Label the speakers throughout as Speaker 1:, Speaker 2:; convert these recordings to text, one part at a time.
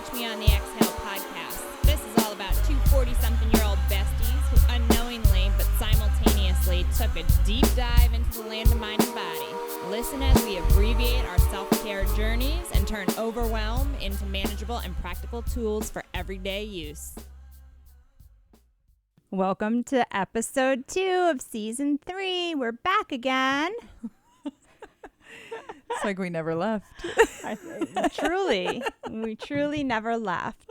Speaker 1: Catch Me on the Exhale podcast. This is all about two 40-something-year-old besties who unknowingly but simultaneously took a deep dive into the land of mind and body. Listen as we abbreviate our self-care journeys and turn overwhelm into manageable and practical tools for everyday use. Welcome to episode 2 of season 3. We're back again.
Speaker 2: It's like we never left.
Speaker 1: We truly never left.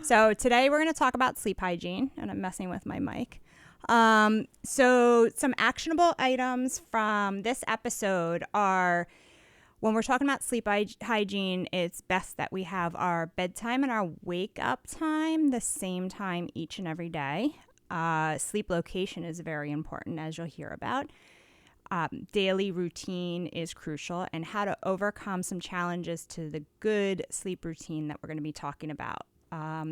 Speaker 1: So today we're going to talk about sleep hygiene, and I'm messing with my mic. So some actionable items from this episode are, when we're talking about sleep hygiene, it's best that we have our bedtime and our wake up time the same time each and every day. Sleep location is very important, as you'll hear about. Daily routine is crucial, and how to overcome some challenges to the good sleep routine that we're going to be talking about.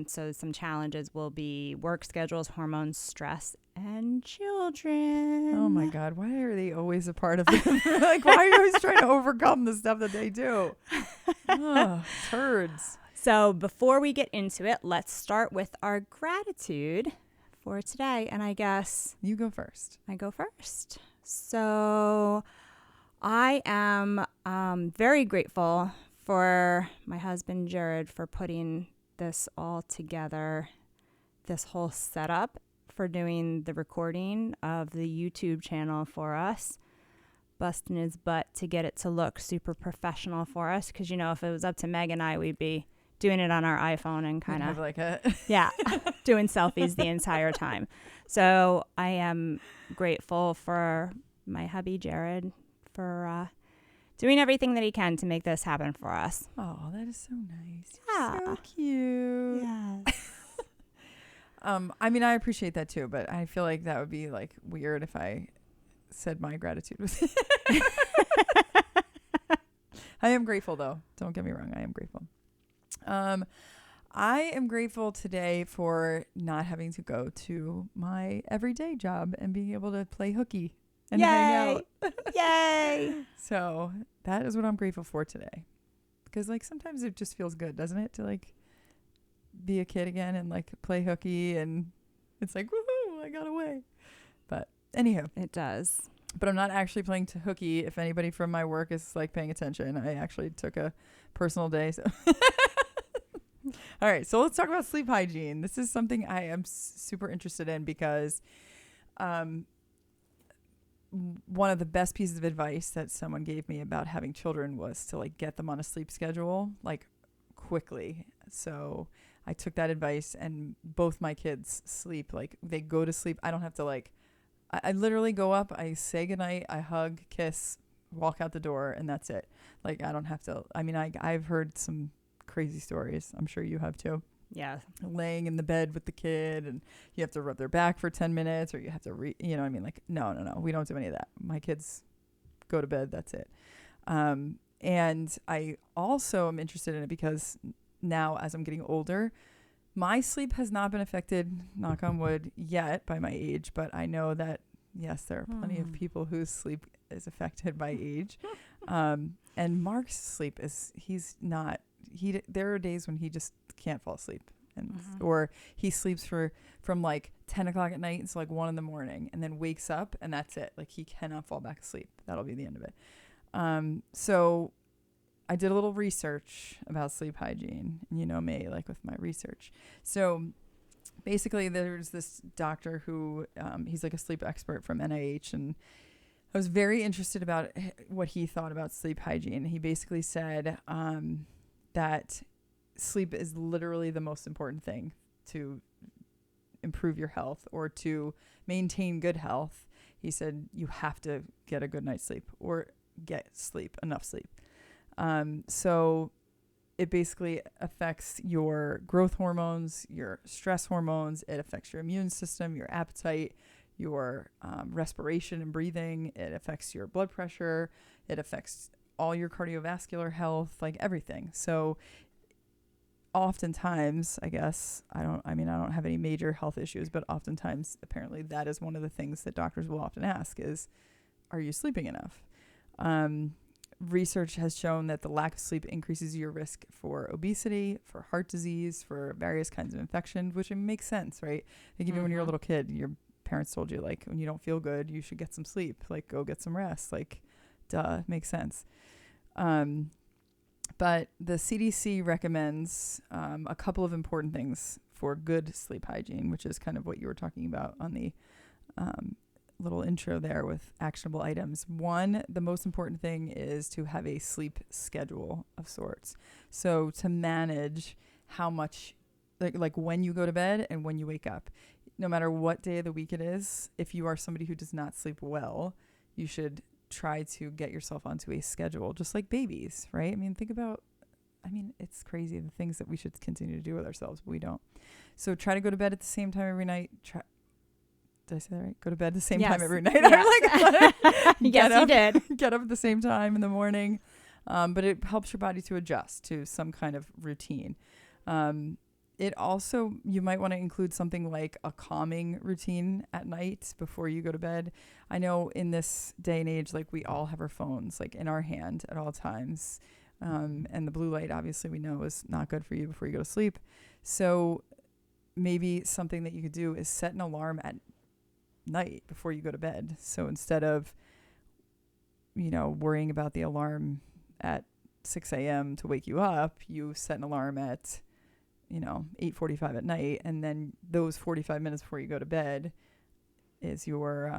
Speaker 1: So some challenges will be work schedules, hormones, stress, and children.
Speaker 2: Oh my God, why are they always a part of it? Like, why are you always trying to overcome the stuff that they do? Turds.
Speaker 1: So before we get into it, let's start with our gratitude for today. And I guess
Speaker 2: You go first.
Speaker 1: I go first. So I am very grateful for my husband, Jared, for putting this all together, this whole setup for doing the recording of the YouTube channel for us, busting his butt to get it to look super professional for us. Because, you know, if it was up to Meg and I, we'd be doing it on our iPhone and kind of
Speaker 2: like a
Speaker 1: doing selfies the entire time. So I am grateful for my hubby, Jared, for doing everything that he can to make this happen for us.
Speaker 2: Oh, that is so nice.
Speaker 1: Yeah.
Speaker 2: So cute.
Speaker 1: Yes.
Speaker 2: I mean, I appreciate that too, but I feel like that would be like weird if I said my gratitude was I am grateful though. Don't get me wrong. I am grateful. I am grateful today for not having to go to my everyday job and being able to play hooky and hang out.
Speaker 1: Yay.
Speaker 2: So that is what I'm grateful for today. Because like sometimes it just feels good, doesn't it? To like be a kid again and like play hooky, and it's like, woohoo, I got away. But anyhow.
Speaker 1: It does.
Speaker 2: But I'm not actually playing to hooky. If anybody from my work is like paying attention, I actually took a personal day. So all right, so let's talk about sleep hygiene. This is something I am super interested in because one of the best pieces of advice that someone gave me about having children was to like get them on a sleep schedule like quickly. So I took that advice, and both my kids sleep, like they go to sleep. I don't have to like, I literally go up, I say goodnight, I hug, kiss, walk out the door, and that's it. Like I don't have to, I mean, I've heard some crazy stories. I'm sure you have too.
Speaker 1: Yeah.
Speaker 2: Laying in the bed with the kid, and you have to rub their back for 10 minutes, or you have to you know what I mean? Like, no. We don't do any of that. My kids go to bed. That's it. And I also am interested in it because now as I'm getting older, my sleep has not been affected, knock on wood, yet by my age. But I know that, yes, there are plenty of people whose sleep is affected by age. And Mark's sleep there are days when he just can't fall asleep, and or he sleeps from like 10 o'clock at night until like 1 a.m. and then wakes up, and that's it. Like he cannot fall back asleep. That'll be the end of it. So I did a little research about sleep hygiene, and you know me, like with my research. So basically there's this doctor who he's like a sleep expert from NIH, and I was very interested about what he thought about sleep hygiene. He basically said that sleep is literally the most important thing to improve your health or to maintain good health. He said you have to get a good night's sleep or get enough sleep. So it basically affects your growth hormones, your stress hormones. It affects your immune system, your appetite, your respiration and breathing. It affects your blood pressure. It affects all your cardiovascular health, like everything. So oftentimes, I guess, I don't have any major health issues, but oftentimes apparently that is one of the things that doctors will often ask is, are you sleeping enough? research has shown that the lack of sleep increases your risk for obesity, for heart disease, for various kinds of infections, which makes sense, right? Like even when you're a little kid, your parents told you, like, when you don't feel good, you should get some sleep, like go get some rest, like duh, makes sense. But the CDC recommends a couple of important things for good sleep hygiene, which is kind of what you were talking about on the little intro there with actionable items. One, the most important thing is to have a sleep schedule of sorts. So to manage how much, like when you go to bed and when you wake up, no matter what day of the week it is, if you are somebody who does not sleep well, you should try to get yourself onto a schedule, just like babies, right? I mean, it's crazy the things that we should continue to do with ourselves, but we don't. So try to go to bed at the same time every night. Did I say that right? Go to bed at the same time every night.
Speaker 1: Yes, you did.
Speaker 2: Get up at the same time in the morning. But it helps your body to adjust to some kind of routine. It also, you might want to include something like a calming routine at night before you go to bed. I know in this day and age, like we all have our phones like in our hand at all times. And the blue light, obviously, we know is not good for you before you go to sleep. So maybe something that you could do is set an alarm at night before you go to bed. So instead of, worrying about the alarm at 6 a.m. to wake you up, you set an alarm at, 8:45 at night. And then those 45 minutes before you go to bed is your,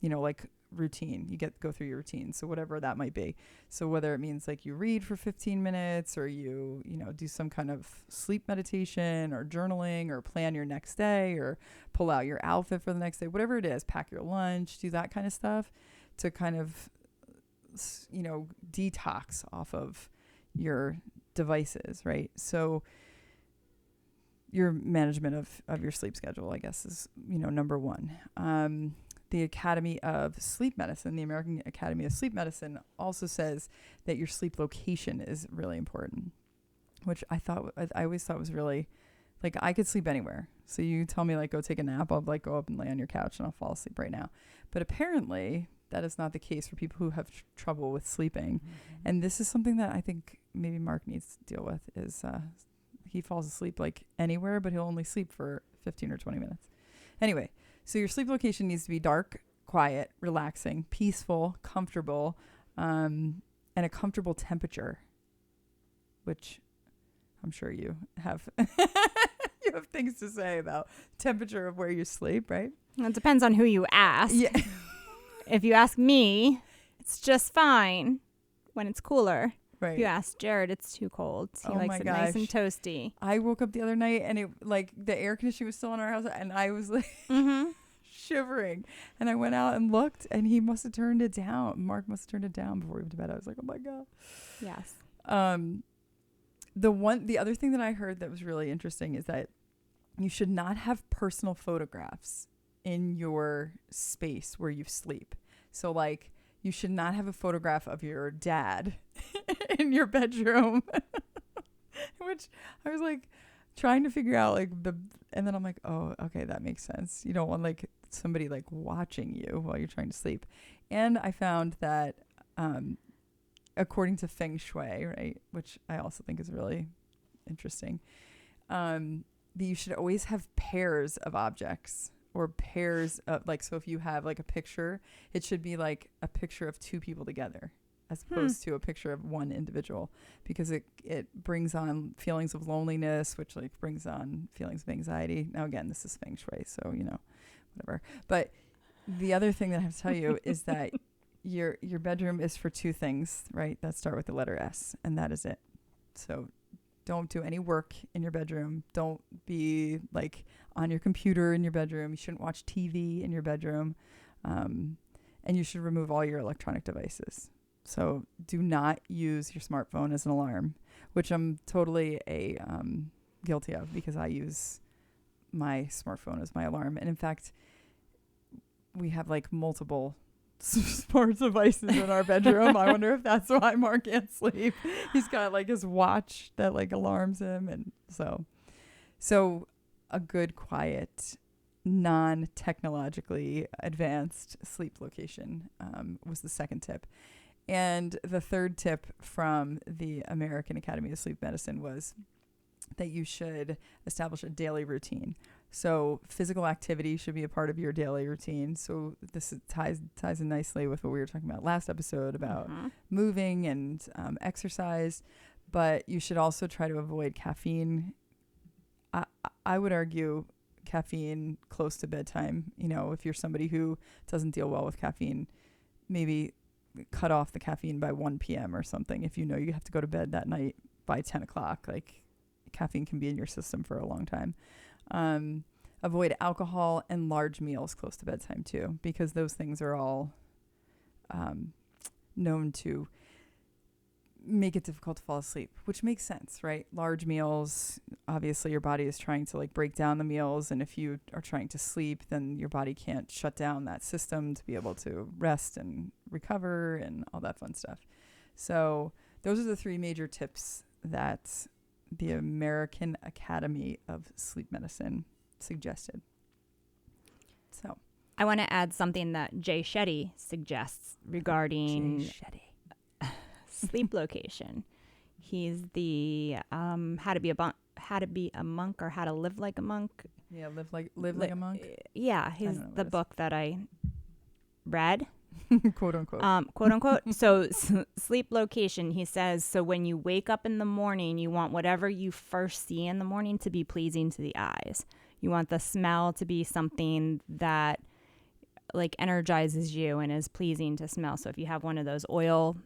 Speaker 2: like routine. You go through your routine. So whatever that might be. So whether it means like you read for 15 minutes or you do some kind of sleep meditation or journaling or plan your next day or pull out your outfit for the next day, whatever it is, pack your lunch, do that kind of stuff to kind of, detox off of your devices, right? So your management of your sleep schedule, I guess, is, number one. The Academy of Sleep Medicine, the American Academy of Sleep Medicine, also says that your sleep location is really important, which I always thought was really, like, I could sleep anywhere. So you tell me, like, go take a nap, I'll like go up and lay on your couch and I'll fall asleep right now. But apparently that is not the case for people who have trouble with sleeping. Mm-hmm. And this is something that I think maybe Mark needs to deal with is he falls asleep like anywhere, but he'll only sleep for 15 or 20 minutes. Anyway. So your sleep location needs to be dark, quiet, relaxing, peaceful, comfortable, and a comfortable temperature, which I'm sure you have you have things to say about temperature of where you sleep, right?
Speaker 1: It depends on who you ask.
Speaker 2: Yeah.
Speaker 1: If you ask me, it's just fine when it's cooler.
Speaker 2: Right.
Speaker 1: If you ask Jared, it's too cold. He likes it nice and toasty.
Speaker 2: I woke up the other night and it like the air conditioning was still in our house and I was like shivering. And I went out and looked and he must have turned it down. Mark must have turned it down before we went to bed. I was like, oh my God.
Speaker 1: Yes.
Speaker 2: The other thing that I heard that was really interesting is that you should not have personal photographs in your space where you sleep. So like you should not have a photograph of your dad in your bedroom, which I was like trying to figure out and then I'm like, oh, okay, that makes sense. You don't want like somebody like watching you while you're trying to sleep. And I found that, according to Feng Shui, right, which I also think is really interesting, that you should always have pairs of objects. Or pairs of so if you have like a picture, it should be like a picture of two people together as opposed to a picture of one individual, because it brings on feelings of loneliness, which like brings on feelings of anxiety. Now again, this is Feng Shui, so whatever. But the other thing that I have to tell you is that your bedroom is for two things, right? That start with the letter S, and that is it. So don't do any work in your bedroom. Don't be like on your computer in your bedroom. You shouldn't watch TV in your bedroom. And you should remove all your electronic devices. So do not use your smartphone as an alarm, which I'm totally guilty of because I use my smartphone as my alarm. And in fact, we have like multiple smart devices in our bedroom. I wonder if that's why Mark can't sleep. He's got like his watch that like alarms him, and so a good, quiet, non-technologically advanced sleep location was the second tip. And the third tip from the American Academy of Sleep Medicine was that you should establish a daily routine. So physical activity should be a part of your daily routine. So this ties in nicely with what we were talking about last episode about moving and exercise. But you should also try to avoid caffeine. I would argue caffeine close to bedtime. You know, if you're somebody who doesn't deal well with caffeine, maybe cut off the caffeine by 1 p.m. or something. If you know you have to go to bed that night by 10 o'clock, like caffeine can be in your system for a long time. Avoid alcohol and large meals close to bedtime too, because those things are all known to make it difficult to fall asleep, which makes sense, right? Large meals, obviously your body is trying to like break down the meals, and if you are trying to sleep, then your body can't shut down that system to be able to rest and recover and all that fun stuff. So those are the 3 major tips that the American Academy of Sleep Medicine suggested. So
Speaker 1: I want to add something that Jay Shetty suggests regarding sleep location. He's the how to be a monk or how to live like a monk.
Speaker 2: Yeah, live like a monk.
Speaker 1: Yeah, he's the book that I read.
Speaker 2: Quote unquote.
Speaker 1: Quote unquote. So sleep location, he says, so when you wake up in the morning, you want whatever you first see in the morning to be pleasing to the eyes. You want the smell to be something that like energizes you and is pleasing to smell. So if you have one of those oil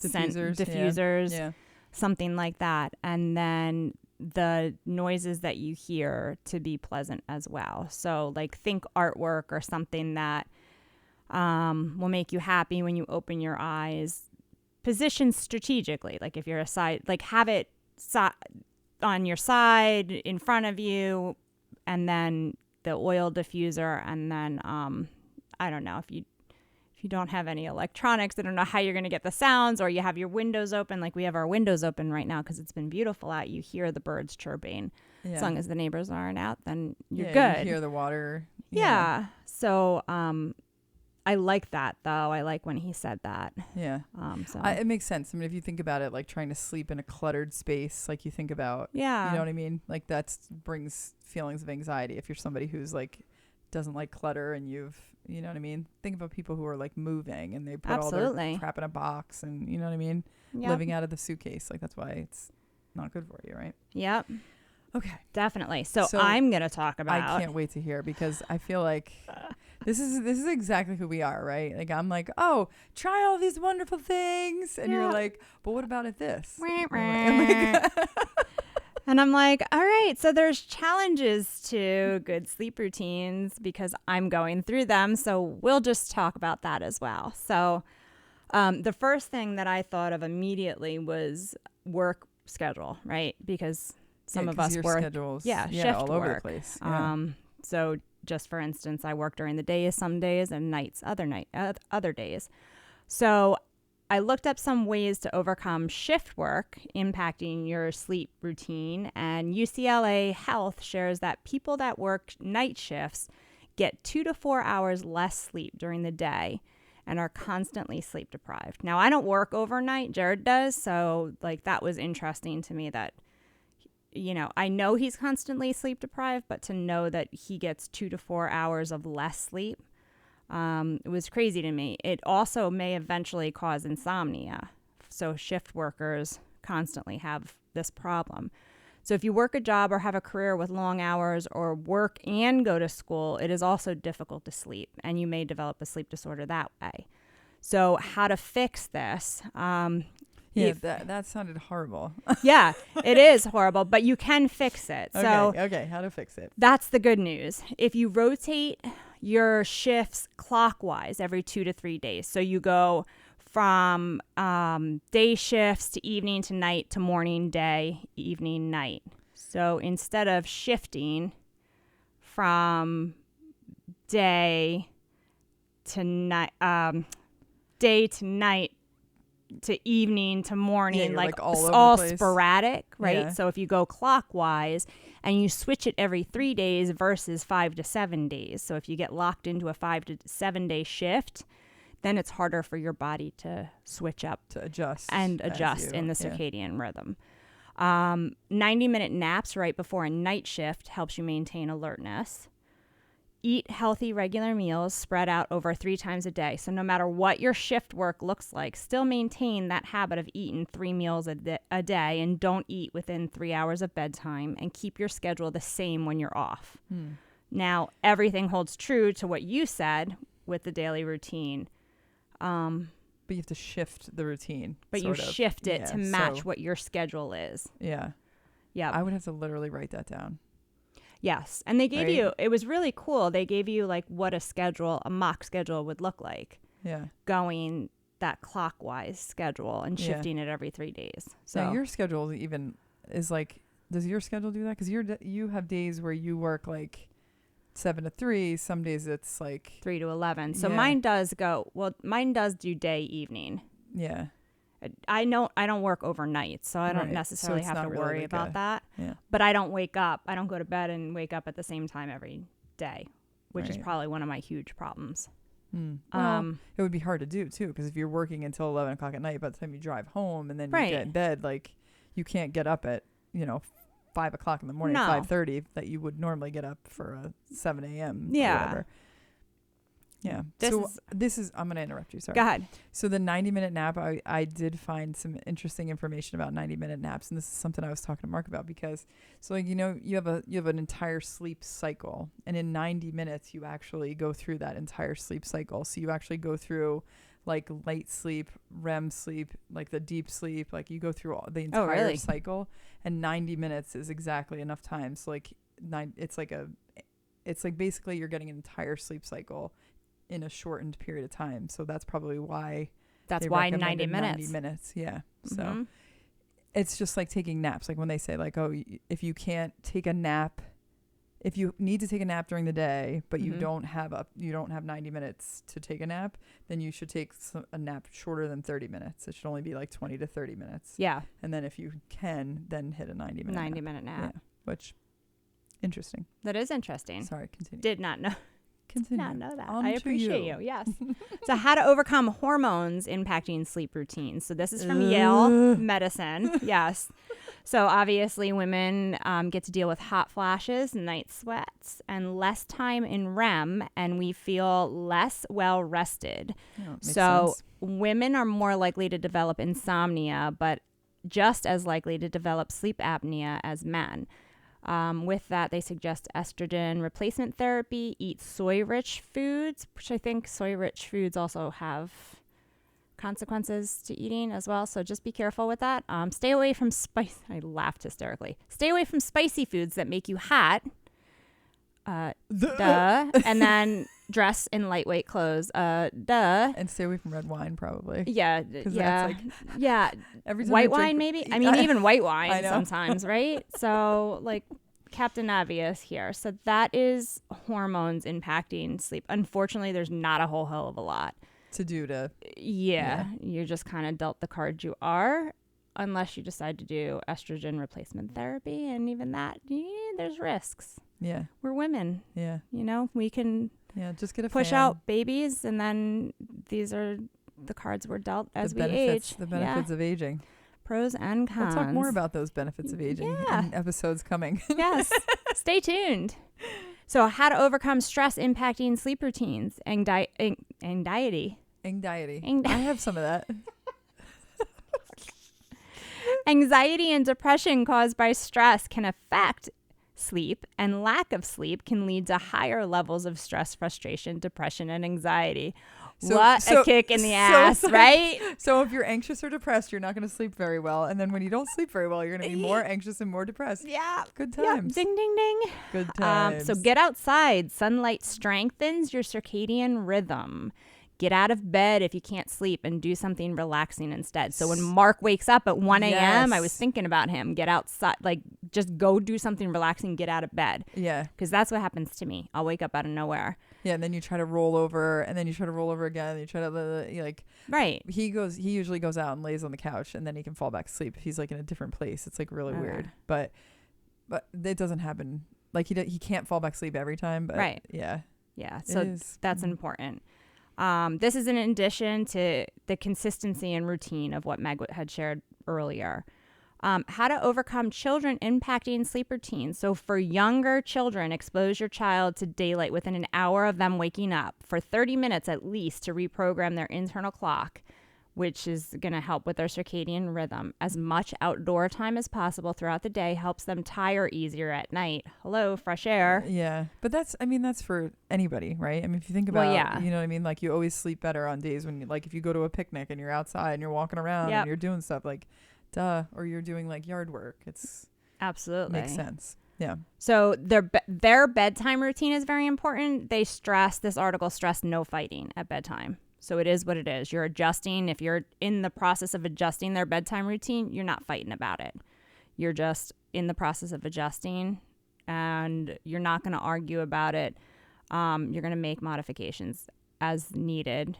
Speaker 1: diffusers, something like that. And then the noises that you hear to be pleasant as well. So like think artwork or something that will make you happy when you open your eyes. Position strategically. Like if you're aside, like have it on your side in front of you, and then the oil diffuser, and then I don't know if you don't have any electronics, I don't know how you're going to get the sounds, or you have your windows open. Like we have our windows open right now because it's been beautiful out. You hear the birds chirping. As long as the neighbors aren't out, then you're good.
Speaker 2: You hear the water.
Speaker 1: Yeah. So I like that though. I like when he said that.
Speaker 2: Yeah.
Speaker 1: So
Speaker 2: it makes sense. I mean, if you think about it, like trying to sleep in a cluttered space, like you think about, you know what I mean? Like that brings feelings of anxiety. If you're somebody who's like, doesn't like clutter and you know what I mean? Think about people who are like moving and they put all their crap in a box and you know what I mean? Yep. Living out of the suitcase. Like that's why it's not good for you, right?
Speaker 1: Yep.
Speaker 2: Okay.
Speaker 1: Definitely. So I'm going to talk about.
Speaker 2: I can't wait to hear because I feel like this is exactly who we are, right? Like I'm like, oh, try all these wonderful things. And you're like, but what about this?
Speaker 1: And I'm like, all right, so there's challenges to good sleep routines because I'm going through them. So we'll just talk about that as well. So the first thing that I thought of immediately was work schedule, right? Because some of us work
Speaker 2: schedules,
Speaker 1: shift
Speaker 2: all
Speaker 1: work.
Speaker 2: Over the place. Yeah.
Speaker 1: So just for instance, I work during the day some days and nights other days. So I looked up some ways to overcome shift work impacting your sleep routine, and UCLA Health shares that people that work night shifts get 2 to 4 hours less sleep during the day and are constantly sleep deprived. Now, I don't work overnight, Jared does, so like that was interesting to me that, you know, I know he's constantly sleep deprived, but to know that he gets 2 to 4 hours of less sleep, it was crazy to me. It also may eventually cause insomnia. So shift workers constantly have this problem. So if you work a job or have a career with long hours or work and go to school, it is also difficult to sleep, and you may develop a sleep disorder that way. So how to fix this?
Speaker 2: That sounded horrible.
Speaker 1: Yeah, it is horrible, but you can fix it.
Speaker 2: Okay, how to fix it?
Speaker 1: That's the good news. If you rotate your shifts clockwise every 2 to 3 days, so you go from day shifts to evening to night to morning, day, evening, night. So instead of shifting from day to night to evening to morning, like all sporadic, right? Yeah. So if you go clockwise and you switch it every 3 days versus 5 to 7 days. So if you get locked into a 5 to 7 day shift, then it's harder for your body to switch up
Speaker 2: To adjust.
Speaker 1: and adjust in the circadian rhythm. 90-minute naps right before a night shift helps you maintain alertness. Eat healthy regular meals spread out over 3 times a day. So no matter what your shift work looks like, still maintain that habit of eating 3 meals a day, and don't eat within 3 hours of bedtime, and keep your schedule the same when you're off. Now, everything holds true to what you said with the daily routine.
Speaker 2: But you have to shift the routine.
Speaker 1: But you shift it to match what your schedule is.
Speaker 2: Yeah.
Speaker 1: Yeah.
Speaker 2: I would have to literally write that down.
Speaker 1: Yes. And they gave you, it was really cool. They gave you like what a mock schedule would look like.
Speaker 2: Yeah.
Speaker 1: Going that clockwise schedule and shifting it every 3 days. So
Speaker 2: now, your schedule even is like, does your schedule do that? Because you have days where you work like 7 to 3. Some days it's like
Speaker 1: 3 to 11. So mine does do day evening.
Speaker 2: Yeah.
Speaker 1: I don't work overnight, so I don't necessarily have to worry about that.
Speaker 2: Yeah.
Speaker 1: But I don't go to bed and wake up at the same time every day, which is probably one of my huge problems.
Speaker 2: Well, it would be hard to do too, because if you're working until 11 o'clock at night, by the time you drive home and then you get in bed, like you can't get up at 5 o'clock in the morning, 5:30 that you would normally get up for a 7 a.m. or whatever. Yeah. This is I'm going to interrupt you. Sorry.
Speaker 1: Go ahead.
Speaker 2: So the 90-minute nap, I did find some interesting information about 90-minute naps. And this is something I was talking to Mark about, because you have an entire sleep cycle, and in 90 minutes, you actually go through that entire sleep cycle. So you actually go through like light sleep, REM sleep, like the deep sleep, like you go through the entire cycle, and 90 minutes is exactly enough time. So like it's like basically you're getting an entire sleep cycle in a shortened period of time. So that's probably why
Speaker 1: 90 minutes.
Speaker 2: 90 minutes. Yeah. So it's just like taking naps. Like when they say like, oh, if you can't take a nap, if you need to take a nap during the day, but you don't have 90 minutes to take a nap, then you should take a nap shorter than 30 minutes. It should only be like 20 to 30 minutes.
Speaker 1: Yeah.
Speaker 2: And then if you can, then hit a 90-minute
Speaker 1: nap.
Speaker 2: Yeah. Which, interesting.
Speaker 1: That is interesting.
Speaker 2: Sorry, continue.
Speaker 1: Did not know.
Speaker 2: Continue.
Speaker 1: Did not know that.
Speaker 2: On
Speaker 1: I
Speaker 2: to
Speaker 1: appreciate you. Yes. So how to overcome hormones impacting sleep routines. So this is from Yale Medicine. Yes. So obviously women get to deal with hot flashes, night sweats, and less time in REM, and we feel less well rested. So women are more likely to develop insomnia, but just as likely to develop sleep apnea as men. With that, they suggest estrogen replacement therapy, eat soy-rich foods, which I think soy-rich foods also have consequences to eating as well. So just be careful with that. Stay away from spice. I laughed hysterically. Stay away from spicy foods that make you hot. Duh. And then dress in lightweight clothes. Duh.
Speaker 2: And stay away from red wine, probably.
Speaker 1: Yeah.
Speaker 2: That's like every time
Speaker 1: white wine, maybe. I mean, even white wine
Speaker 2: know.
Speaker 1: sometimes, right? So, like Captain Obvious here. So that is hormones impacting sleep. Unfortunately, there's not a whole hell of a lot
Speaker 2: to do to.
Speaker 1: Yeah. You're just kind of dealt the cards you are, unless you decide to do estrogen replacement therapy, and even that, there's risks.
Speaker 2: Yeah.
Speaker 1: We're women.
Speaker 2: Yeah.
Speaker 1: We can
Speaker 2: just get a
Speaker 1: push out babies, and then these are the cards we're dealt as we age.
Speaker 2: The benefits of aging.
Speaker 1: Pros and cons.
Speaker 2: We'll talk more about those benefits of aging in episodes coming.
Speaker 1: Yes. Stay tuned. So how to overcome stress impacting sleep routines. Anxiety.
Speaker 2: I have some of that.
Speaker 1: Anxiety and depression caused by stress can affect sleep, and lack of sleep can lead to higher levels of stress, frustration, depression, and anxiety. A kick in the ass, right?
Speaker 2: So if you're anxious or depressed, you're not going to sleep very well. And then when you don't sleep very well, you're going to be more anxious and more depressed.
Speaker 1: Yeah.
Speaker 2: Good times.
Speaker 1: Yep. Ding, ding, ding.
Speaker 2: Good times.
Speaker 1: So get outside. Sunlight strengthens your circadian rhythm. Get out of bed if you can't sleep and do something relaxing instead. So when Mark wakes up at 1 a.m., I was thinking about him. Get outside, like just go do something relaxing, get out of bed.
Speaker 2: Yeah.
Speaker 1: Because that's what happens to me. I'll wake up out of nowhere.
Speaker 2: Yeah, and then you try to roll over, and then you try to roll over again, and you try to,
Speaker 1: Right.
Speaker 2: He usually goes out and lays on the couch, and then he can fall back asleep. He's like in a different place. It's like really weird. But it doesn't happen. Like he can't fall back asleep every time, but
Speaker 1: right.
Speaker 2: Yeah.
Speaker 1: Yeah, so that's important. This is in addition to the consistency and routine of what Meg had shared earlier. How to overcome children impacting sleep routines. So for younger children, expose your child to daylight within an hour of them waking up for 30 minutes at least to reprogram their internal clock, which is going to help with their circadian rhythm. As much outdoor time as possible throughout the day helps them tire easier at night. Hello, fresh air.
Speaker 2: Yeah. But that's for anybody, right? I mean, if you think about, you know what I mean? Like you always sleep better on days when like if you go to a picnic and you're outside and you're walking around and you're doing stuff like, duh, or you're doing like yard work. It's
Speaker 1: absolutely
Speaker 2: makes sense. Yeah.
Speaker 1: So their bedtime routine is very important. This article stressed no fighting at bedtime. So it is what it is. You're adjusting. If you're in the process of adjusting their bedtime routine, you're not fighting about it. You're just in the process of adjusting and you're not going to argue about it. You're going to make modifications as needed,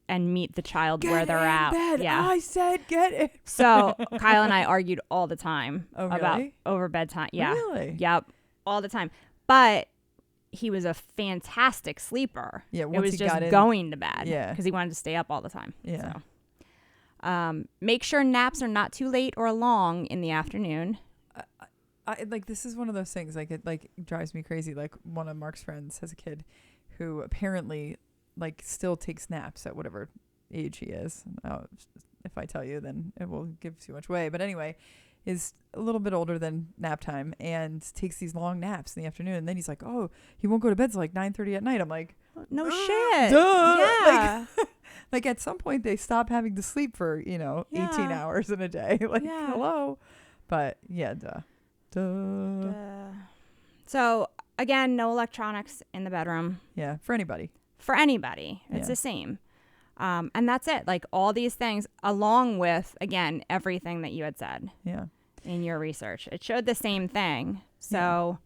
Speaker 1: and meet the child where they're at.
Speaker 2: Bed.
Speaker 1: Yeah.
Speaker 2: I said get it.
Speaker 1: So Kyle and I argued all the time
Speaker 2: about
Speaker 1: over bedtime. Yeah.
Speaker 2: Really?
Speaker 1: Yep. All the time. But he was a fantastic sleeper.
Speaker 2: Yeah.
Speaker 1: It was just going to bed.
Speaker 2: Yeah.
Speaker 1: Because he wanted to stay up all the time.
Speaker 2: Yeah.
Speaker 1: So, make sure naps are not too late or long in the afternoon.
Speaker 2: I like this is one of those things like it like drives me crazy. Like one of Mark's friends has a kid who apparently like still takes naps at whatever age he is. If I tell you, then it will give too much away. But anyway, is a little bit older than nap time and takes these long naps in the afternoon. And then he's like, oh, he won't go to bed till like 9:30 at night. I'm like,
Speaker 1: no shit.
Speaker 2: Duh.
Speaker 1: Yeah.
Speaker 2: Like at some point they stop having to sleep for, 18 hours in a day. Like, hello. But yeah, duh.
Speaker 1: So again, no electronics in the bedroom.
Speaker 2: Yeah. For anybody.
Speaker 1: It's the same. And that's it. Like all these things along with, again, everything that you had said in your research. It showed the same thing. So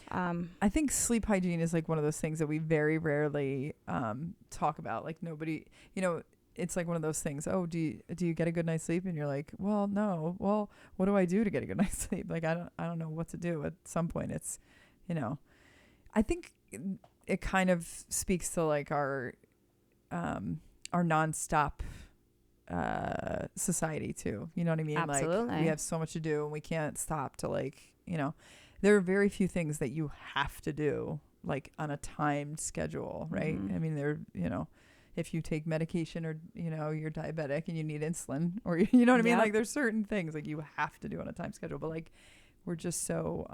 Speaker 2: I think sleep hygiene is like one of those things that we very rarely talk about. Like nobody, it's like one of those things. Oh, do you get a good night's sleep? And you're like, well, no. Well, what do I do to get a good night's sleep? Like I don't know what to do. At some point it's, I think it kind of speaks to like our nonstop society too. You know what I mean?
Speaker 1: Absolutely.
Speaker 2: Like we have so much to do and we can't stop to like, there are very few things that you have to do like on a timed schedule, right?
Speaker 1: Mm-hmm.
Speaker 2: I mean, if you take medication or, you're diabetic and you need insulin or, you know what I mean? Like there's certain things like you have to do on a time schedule, but like we're just so,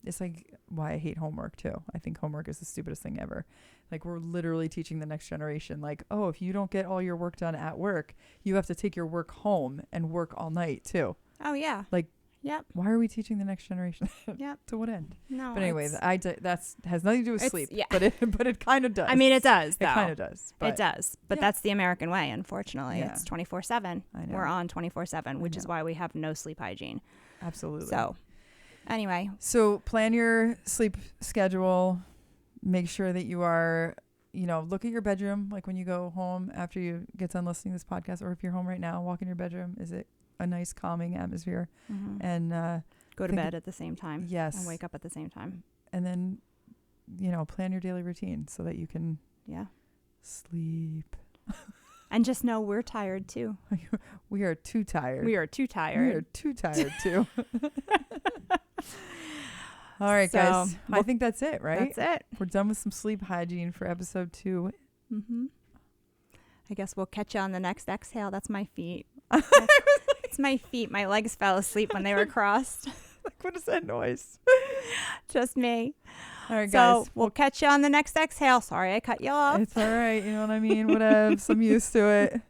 Speaker 2: it's like why I hate homework too. I think homework is the stupidest thing ever. Like we're literally teaching the next generation, like, oh, if you don't get all your work done at work, you have to take your work home and work all night too.
Speaker 1: Oh yeah.
Speaker 2: Like,
Speaker 1: yep.
Speaker 2: Why are we teaching the next generation?
Speaker 1: Yep.
Speaker 2: To what end?
Speaker 1: No.
Speaker 2: But anyway, that's has nothing to do with sleep.
Speaker 1: Yeah.
Speaker 2: But it kind of does.
Speaker 1: I mean, it does. Though.
Speaker 2: It kind of does.
Speaker 1: It does. But that's the American way. Unfortunately,
Speaker 2: Yeah.
Speaker 1: it's 24/7.
Speaker 2: I know.
Speaker 1: We're on 24/7, which is why we have no sleep hygiene.
Speaker 2: Absolutely.
Speaker 1: So, anyway.
Speaker 2: So plan your sleep schedule. Make sure that you are, look at your bedroom. Like when you go home after you get done listening to this podcast, or if you're home right now, walk in your bedroom. Is it a nice calming atmosphere?
Speaker 1: Mm-hmm.
Speaker 2: And
Speaker 1: go to bed at the same time.
Speaker 2: Yes.
Speaker 1: And wake up at the same time.
Speaker 2: And then, plan your daily routine so that you can sleep.
Speaker 1: And just know we're tired too.
Speaker 2: We are too tired.
Speaker 1: We are too tired
Speaker 2: too. All right, guys. I think that's it, right?
Speaker 1: That's it.
Speaker 2: We're done with some sleep hygiene for episode 2.
Speaker 1: Mm-hmm. I guess we'll catch you on the next exhale. That's my feet. It's my feet. My legs fell asleep when they were crossed.
Speaker 2: Like, what is that noise?
Speaker 1: Just me.
Speaker 2: All right, guys.
Speaker 1: So we'll catch you on the next exhale. Sorry, I cut you off.
Speaker 2: It's all right. You know what I mean? Whatever. I'm used to it.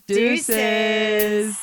Speaker 1: Deuces.